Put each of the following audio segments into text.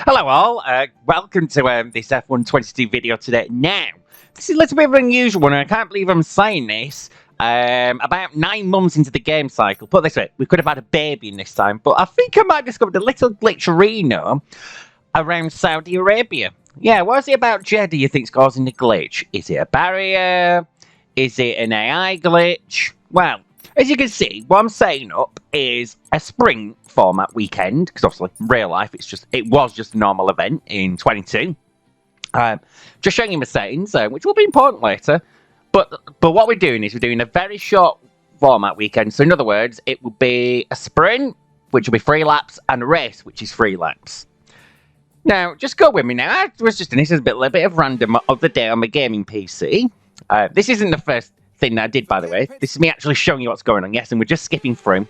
Hello all, welcome to this F122 video today. Now, this is a little bit of an unusual one, and I can't believe I'm saying this. About 9 months into the game cycle, put it this way, we could have had a baby in this time, but I think I might have discovered a little glitcherino around Saudi Arabia. Yeah, what is it about Jeddah you think's causing the glitch? Is it a barrier? Is it an AI glitch? Well, as you can see, what I'm setting up is a sprint format weekend, because obviously, in real life, it was just a normal event in 22. Just showing you my settings, which will be important later. But what we're doing is we're doing a very short format weekend. So in other words, it will be a sprint, which will be 3 laps, and a race, which is 3 laps. Now, just go with me now. I was just doing this as a little bit of random of the day on my gaming PC. This isn't the first thing that I did, by the way. This is me actually showing you what's going on. Yes, and we're just skipping through.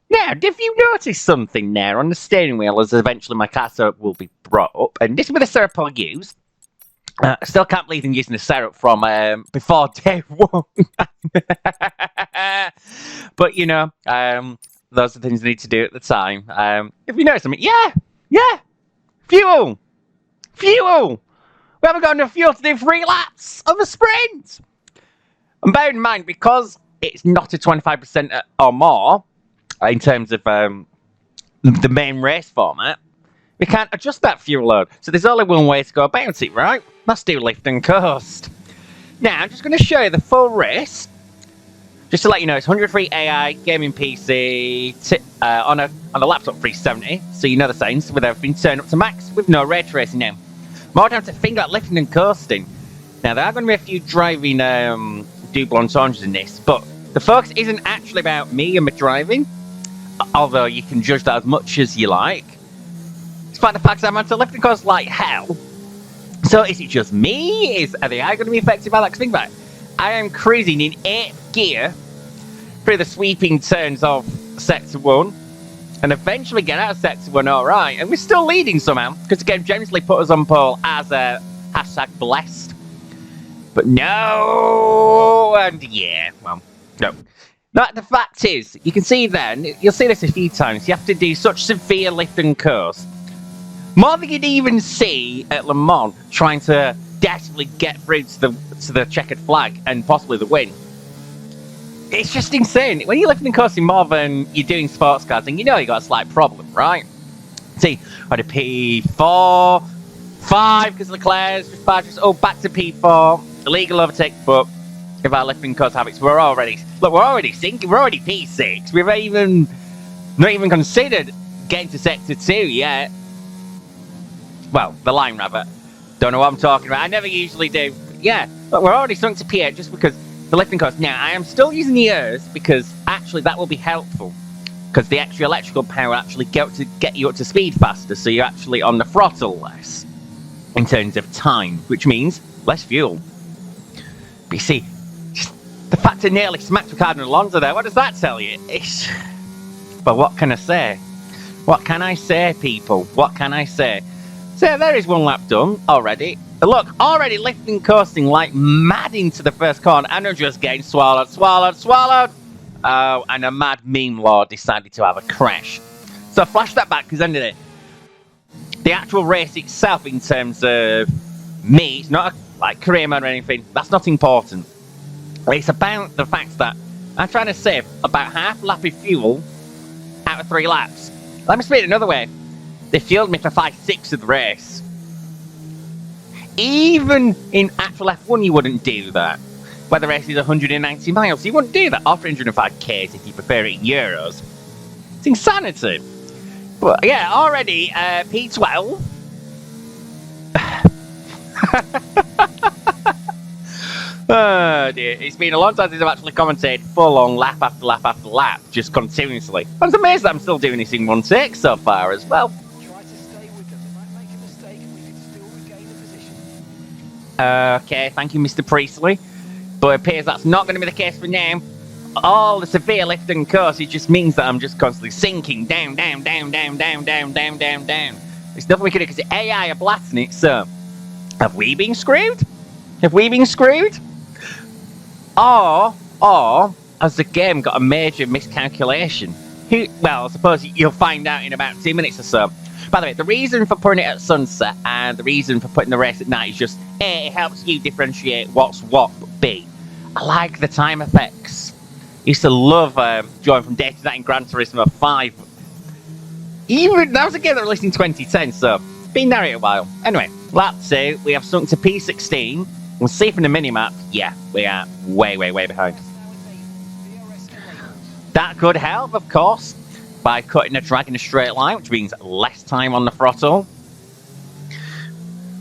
Now, if you notice something there on the steering wheel, as eventually my car setup will be brought up, and this is with the setup I'll use. I still can't believe I'm using the setup from before day 1. But, you know, those are the things I need to do at the time. If you notice something, yeah, fuel! We haven't got enough fuel to do 3 laps of a sprint! And bear in mind, because it's not a 25% or more, in terms of the main race format, we can't adjust that fuel load. So there's only one way to go about it, right? Let's do lift and coast. Now, I'm just going to show you the full race. Just to let you know, it's 103 AI, gaming PC, on a laptop 370. So you know the settings, with everything turned up to max, with no ray tracing now. More down to things like lifting and coasting. Now, there are going to be a few driving double entendres in this, but the focus isn't actually about me and my driving, although you can judge that as much as you like. Despite the fact that I'm to lift and coast like hell. So is it just me? Are the AI going to be affected by that? Because think about it. I am cruising in 8th gear through the sweeping turns of Sector 1, and eventually get out of Sector 1 alright, and we're still leading somehow, because the game generously put us on pole as a #blessed. But no, and yeah, well, no. But the fact is, you can see then, you'll see this a few times, you have to do such severe lift and coast. More than you'd even see at Le Mans, trying to desperately get through to the checkered flag and possibly the win. It's just insane. When you're lifting and coasting more than you're doing sports cars, and you know you got a slight problem, right? See, I had a P4, 5 because Leclerc's just back to P4. Illegal overtake, but if our lifting coast habits, we're already sinking, we're already P6. We've not even considered getting to Sector 2 yet. Well, the line rather. Don't know what I'm talking about. I never usually do. Yeah, but we're already sunk to P8 just because the lifting coast. Now, I am still using the ERS because actually that will be helpful. Because the extra electrical power actually get you up to speed faster, so you're actually on the throttle less in terms of time, which means less fuel. But you see, the fact I nearly smacked Ricardo and Alonso there, what does that tell you? But what can I say? What can I say, people? What can I say? So there is 1 lap done already. Look, already lifting coasting like mad into the first corner, and I'm just getting swallowed. Oh, and a mad meme lord decided to have a crash. So flash that back, because end of it, the actual race itself in terms of me, it's not like career mode or anything, that's not important. It's about the fact that I'm trying to save about half a lap of fuel out of 3 laps. Let me split it another way. They fueled me for 5/6 of the race. Even in actual F1 you wouldn't do that. Where the race is 190 miles, you wouldn't do that. Or 305 Ks if you prefer it in euros. It's insanity. But yeah, already P12. Oh dear, it's been a long time since I've actually commentated full-on lap after lap after lap, just continuously. I'm amazed that I'm still doing this in 1 take so far as well. Try to stay with them. They might make a mistake and we can still regain the position. Okay, thank you, Mr. Priestley. But it appears that's not going to be the case for now. All the severe lift and coast, it just means that I'm just constantly sinking down. There's nothing we can do because the AI are blasting it, so have we been screwed? Or has the game got a major miscalculation? Well, I suppose you'll find out in about 2 minutes or so. By the way, the reason for putting it at sunset and the reason for putting the race at night is just A, it helps you differentiate what's what, but B, I like the time effects. Used to love going from day to night in Gran Turismo 5. Even that was a game that released in 2010, so it's been there a while. Anyway, lap 2, we have sunk to P16. We'll see from the minimap, yeah, we are way, way, way behind. That could help, of course, by cutting the track in a straight line, which means less time on the throttle.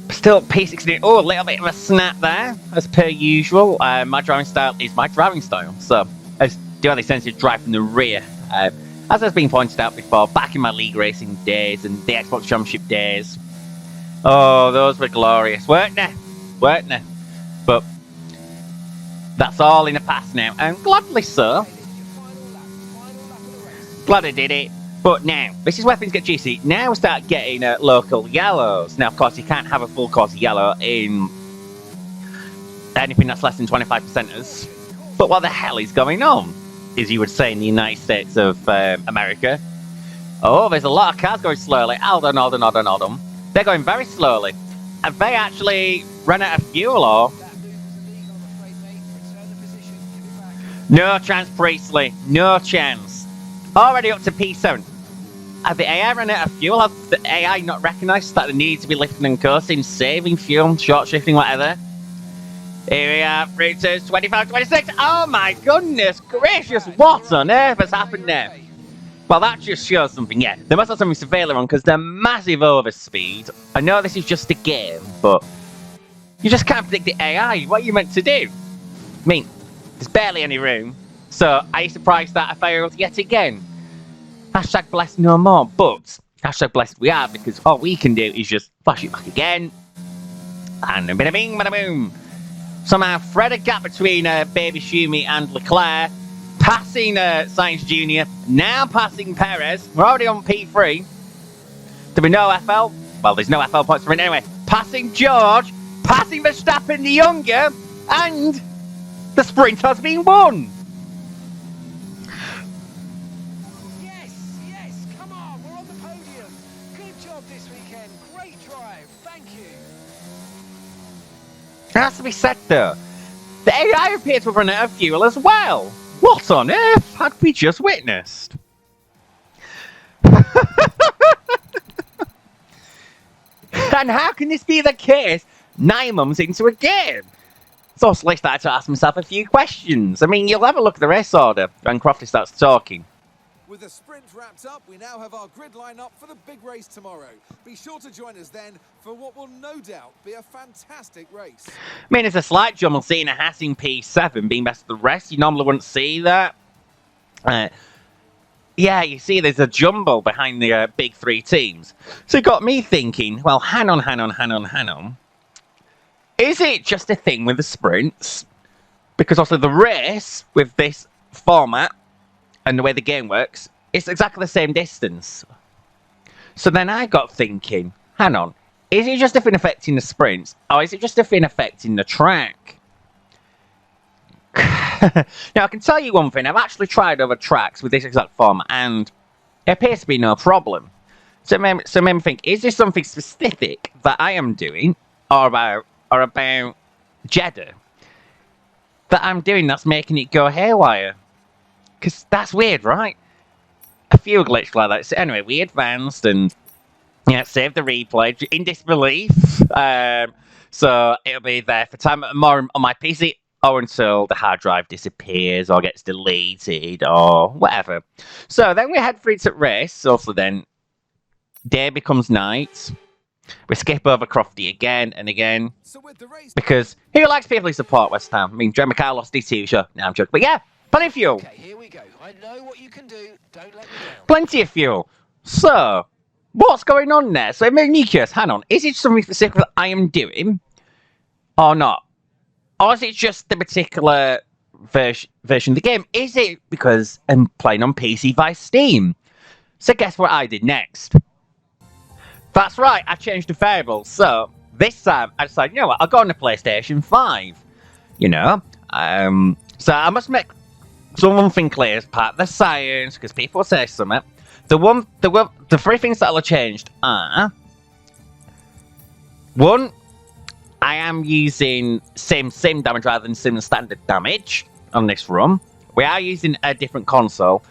Still P16, oh, a little bit of a snap there, as per usual. My driving style is my driving style, so I do have the sense to drive from the rear. As has been pointed out before, back in my league racing days and the Xbox Championship days. Oh, those were glorious, weren't they? Weren't they? But that's all in the past now, and gladly so. Glad I did it. But now, this is where things get juicy. Now we start getting local yellows. Now, of course, you can't have a full course yellow in anything that's less than 25%ers. But what the hell is going on? As you would say in the United States of America. Oh, there's a lot of cars going slowly. Hold on. They're going very slowly. Have they actually run out of fuel, or? No chance, Priestley. No chance. Already up to P7. Have the AI run out of fuel? Have the AI not recognised that they need to be lifting and coasting, saving fuel, short shifting, whatever? Here we are, route 2, 25, 26. Oh my goodness gracious, what on earth has happened there? Well, that just shows something, yeah. There must have something severely wrong because they're massive overspeed. I know this is just a game, but you just can't predict the AI. What are you meant to do? I mean, there's barely any room. So, are you surprised that I failed yet again? Hashtag blessed no more, but hashtag blessed we are because all we can do is just flash it back again. And a bit of bing, bada boom. Somehow thread a gap between Baby Schumi and Leclerc, passing Sainz Jr., now passing Perez. We're already on P3. There'll be no FL. Well, there's no FL points for it anyway. Passing George, passing Verstappen the Younger, and the sprint has been won. Yes, come on, we're on the podium. Good job this weekend. Great drive. Thank you. It has to be said though, the AI appears to have run out of fuel as well. What on earth had we just witnessed? And how can this be the case 9 months into a game? So I started to ask myself a few questions. I mean, you'll have a look at the race order when Crofty starts talking. With the sprint wrapped up, we now have our grid line up for the big race tomorrow. Be sure to join us then for what will no doubt be a fantastic race. I mean, it's a slight jumble seeing a Haas in P7 being best of the rest. You normally wouldn't see that. Yeah, you see there's a jumble behind the big 3 teams. So it got me thinking, well, hang on. Is it just a thing with the sprints? Because also the race with this format and the way the game works, it's exactly the same distance. So then I got thinking, hang on, is it just a thing affecting the sprints, or is it just a thing affecting the track? Now, I can tell you one thing, I've actually tried other tracks with this exact format, and it appears to be no problem. So it made me think, is this something specific that I am doing, or about Jeddah, that I'm doing that's making it go haywire? Because that's weird, right? A few glitch like that. So anyway, we advanced and saved the replay in disbelief. So it'll be there for time more on my PC or until the hard drive disappears or gets deleted or whatever. So then we head through to race. Also then, day becomes night. We skip over Crofty again and again. So with the race, because who likes people who support West Ham? I mean, Joe McCall lost his TV show. Now I'm joking. But yeah, plenty of fuel. Okay, here we go. I know what you can do. Don't let me down. Plenty of fuel. So, what's going on there? So it made me curious. Hang on. Is it something specific that I am doing? Or not? Or is it just the particular version of the game? Is it because I'm playing on PC via Steam? So guess what I did next? That's right, I changed the variables. So, this time, I decided, you know what, I'll go on the PlayStation 5. So I must make someone thing clear as part of the science, because people say something. The three things that will have changed are: one, I am using same damage rather than sim standard damage on this run. We are using a different console,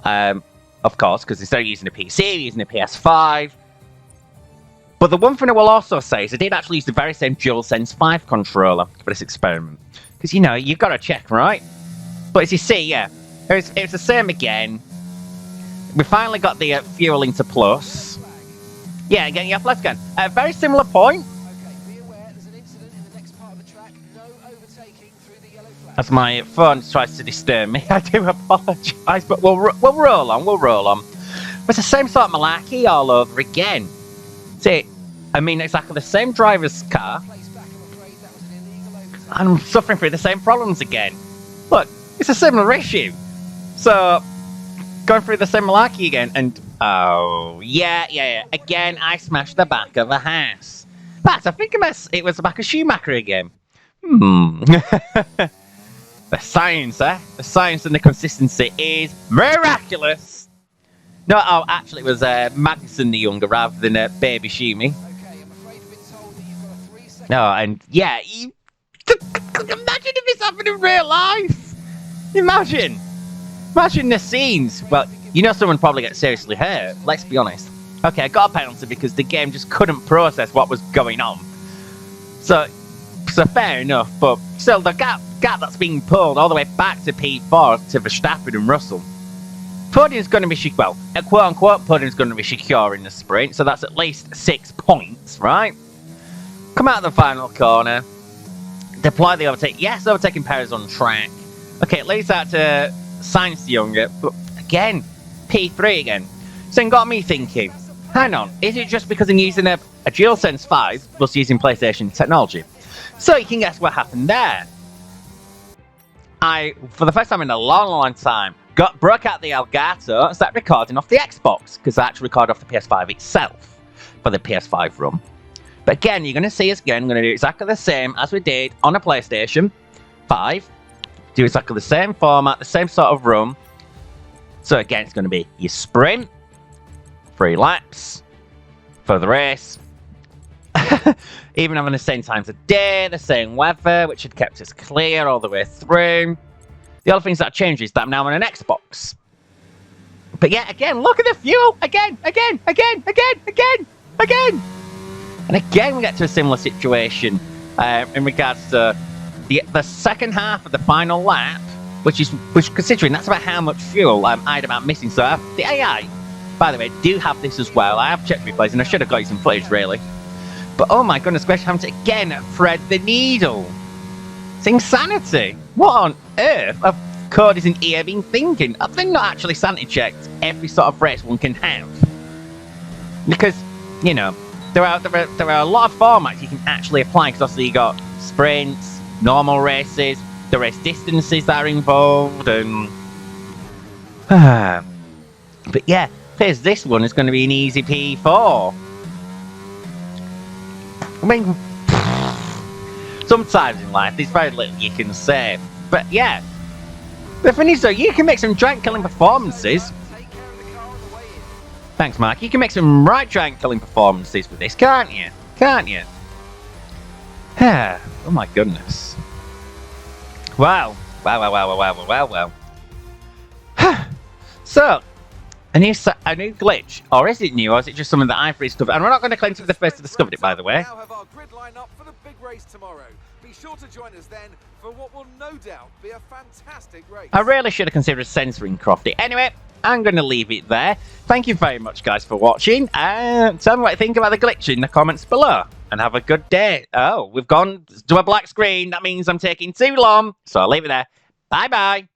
of course, because instead of using a PC, we're using a PS5. But the one thing I will also say is I did actually use the very same DualSense 5 controller for this experiment. Because, you know, you've got to check, right? But as you see, yeah, it's the same again. We finally got the fuel into plus. Yeah, again, yeah, flags again. At a very similar point. Okay, be aware there's an incident in the next part of the track. No overtaking through the yellow flag. As my phone tries to disturb me, I do apologise, but we'll roll on, we'll roll on. It's the same sort of malarkey all over again. See, I mean, exactly the same driver's car, Place back, I'm afraid that was an illegal overtake. and I'm suffering through the same problems again. Look, it's a similar issue. So, going through the same malarkey again, and oh, yeah. Again, I smashed the back of a house. But I think it was the back of Schumacher again. The science, eh? The science and the consistency is miraculous. No, oh, actually, it was Magnussen the younger rather than Baby Shumi. Okay, I'm afraid we've been told that you've got a 3-second. No, and yeah, imagine if this happened in real life. Imagine the scenes. Well, you know someone probably gets seriously hurt. Let's be honest. Okay, I got a penalty because the game just couldn't process what was going on. So fair enough, but still the gap that's being pulled all the way back to P4 to Verstappen and Russell. Podium's going to be well, a quote-unquote podium's going to be secure in the sprint, so that's at least 6 points, right? Come out of the final corner, deploy the overtake. Yes, overtaking Perez on track. Okay, it leads out to Sainz the younger, but again, P3 again. So it got me thinking, hang on, is it just because I'm using a DualSense 5 plus using PlayStation technology? So you can guess what happened there. I, for the first time in a long time, broke out the Elgato and started recording off the Xbox, because I actually recorded off the PS5 itself for the PS5 run. But again, you're going to see us again, we're going to do exactly the same as we did on a PlayStation 5. Do exactly the same format, the same sort of run. So again, it's going to be your sprint, 3 laps for the race. Even having the same times of day, the same weather, which had kept us clear all the way through. The other things that change is that I'm now on an Xbox. But yeah, again, look at the fuel! Again! And again, we get to a similar situation in regards to the second half of the final lap, which considering that's about how much fuel I had about missing. So the AI, by the way, do have this as well. I have checked replays, and I should have got you some footage, really. But oh my goodness gracious, having to again thread the needle. It's insanity. What on earth have coders in EA been thinking? Have they not actually sanity checked every sort of race one can have? Because, you know, there are a lot of formats you can actually apply, because obviously you got sprints, normal races, the race distances that are involved, and but yeah, here's this one is going to be an easy P4. I mean, sometimes in life there's very little you can say, but yeah, the thing is though, you can make some giant killing performances. Take care of the car on the way in. Thanks, Mark. You can make some right giant killing performances with this, can't you? Oh my goodness. Wow. So, a new glitch, or is it new, or is it just something that I've rediscovered? And we're not going to claim to be the first to discover it, by the way. We now have our grid line up for the big race tomorrow. Be sure to join us then for what will no doubt be a fantastic race. I really should have considered censoring Crofty. Anyway, I'm going to leave it there. Thank you very much, guys, for watching. Tell me what you think about the glitch in the comments below. And have a good day. Oh, we've gone to a black screen. That means I'm taking too long. So I'll leave it there. Bye-bye.